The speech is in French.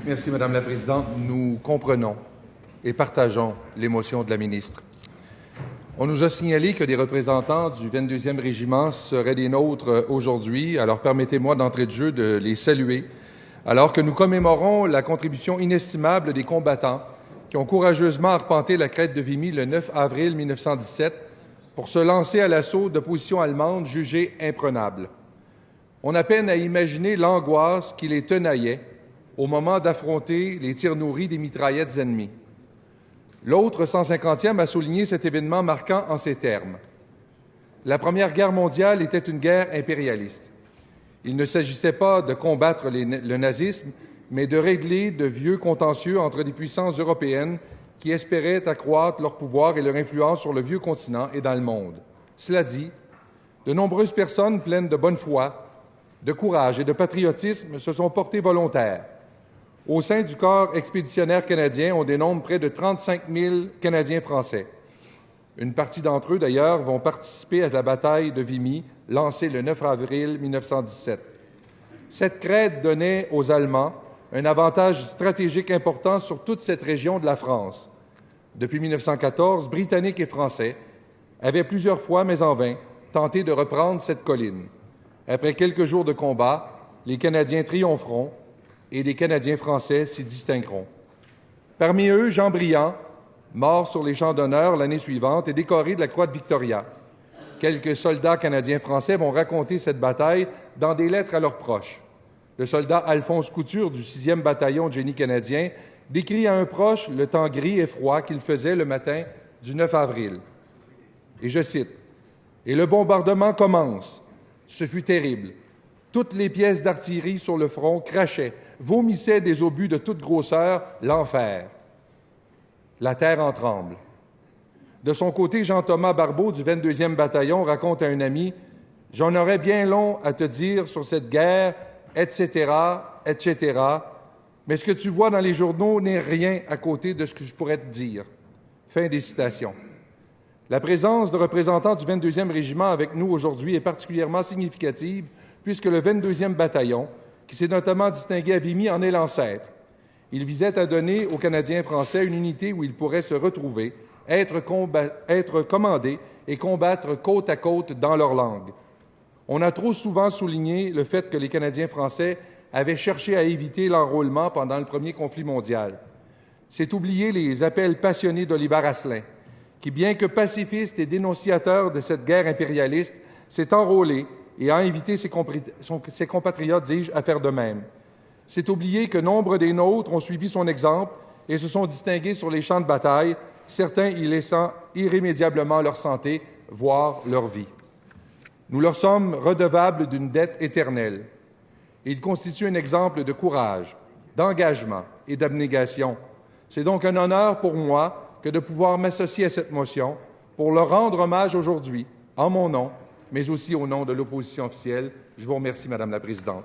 Merci, Madame la Présidente. Nous comprenons et partageons l'émotion de la ministre. On nous a signalé que des représentants du 22e régiment seraient des nôtres aujourd'hui. Alors, permettez-moi d'entrée de jeu de les saluer, alors que nous commémorons la contribution inestimable des combattants qui ont courageusement arpenté la crête de Vimy le 9 avril 1917 pour se lancer à l'assaut de positions allemandes jugées imprenables. On a peine à imaginer l'angoisse qui les tenaillait au moment d'affronter les tirs nourris des mitraillettes ennemies. L'autre 150e a souligné cet événement marquant en ces termes. La Première Guerre mondiale était une guerre impérialiste. Il ne s'agissait pas de combattre le nazisme, mais de régler de vieux contentieux entre des puissances européennes qui espéraient accroître leur pouvoir et leur influence sur le vieux continent et dans le monde. Cela dit, de nombreuses personnes pleines de bonne foi, de courage et de patriotisme se sont portées volontaires. Au sein du corps expéditionnaire canadien, on dénombre près de 35 000 Canadiens français. Une partie d'entre eux, d'ailleurs, vont participer à la bataille de Vimy, lancée le 9 avril 1917. Cette crête donnait aux Allemands un avantage stratégique important sur toute cette région de la France. Depuis 1914, Britanniques et Français avaient plusieurs fois, mais en vain, tenté de reprendre cette colline. Après quelques jours de combat, les Canadiens triompheront et les Canadiens français s'y distingueront. Parmi eux, Jean Briand, mort sur les champs d'honneur l'année suivante et décoré de la Croix de Victoria. Quelques soldats canadiens-français vont raconter cette bataille dans des lettres à leurs proches. Le soldat Alphonse Couture du 6e bataillon de génie canadien décrit à un proche le temps gris et froid qu'il faisait le matin du 9 avril. Et je cite, « Et le bombardement commence. Ce fut terrible. Toutes les pièces d'artillerie sur le front crachaient, vomissaient des obus de toute grosseur, l'enfer. La terre en tremble. » De son côté, Jean-Thomas Barbeau du 22e bataillon raconte à un ami « J'en aurais bien long à te dire sur cette guerre, etc., etc., mais ce que tu vois dans les journaux n'est rien à côté de ce que je pourrais te dire. » Fin des citations. La présence de représentants du 22e régiment avec nous aujourd'hui est particulièrement significative puisque le 22e bataillon, qui s'est notamment distingué à Vimy, en est l'ancêtre. Il visait à donner aux Canadiens français une unité où ils pourraient se retrouver, être commandés et combattre côte à côte dans leur langue. On a trop souvent souligné le fait que les Canadiens français avaient cherché à éviter l'enrôlement pendant le premier conflit mondial. C'est oublier les appels passionnés d'Oliver Asselin, qui, bien que pacifiste et dénonciateur de cette guerre impérialiste, s'est enrôlé et a invité ses compatriotes, dis-je, à faire de même. C'est oublier que nombre des nôtres ont suivi son exemple et se sont distingués sur les champs de bataille, certains y laissant irrémédiablement leur santé, voire leur vie. Nous leur sommes redevables d'une dette éternelle. Et ils constituent un exemple de courage, d'engagement et d'abnégation. C'est donc un honneur pour moi que de pouvoir m'associer à cette motion pour leur rendre hommage aujourd'hui, en mon nom, mais aussi au nom de l'opposition officielle. Je vous remercie, Madame la Présidente.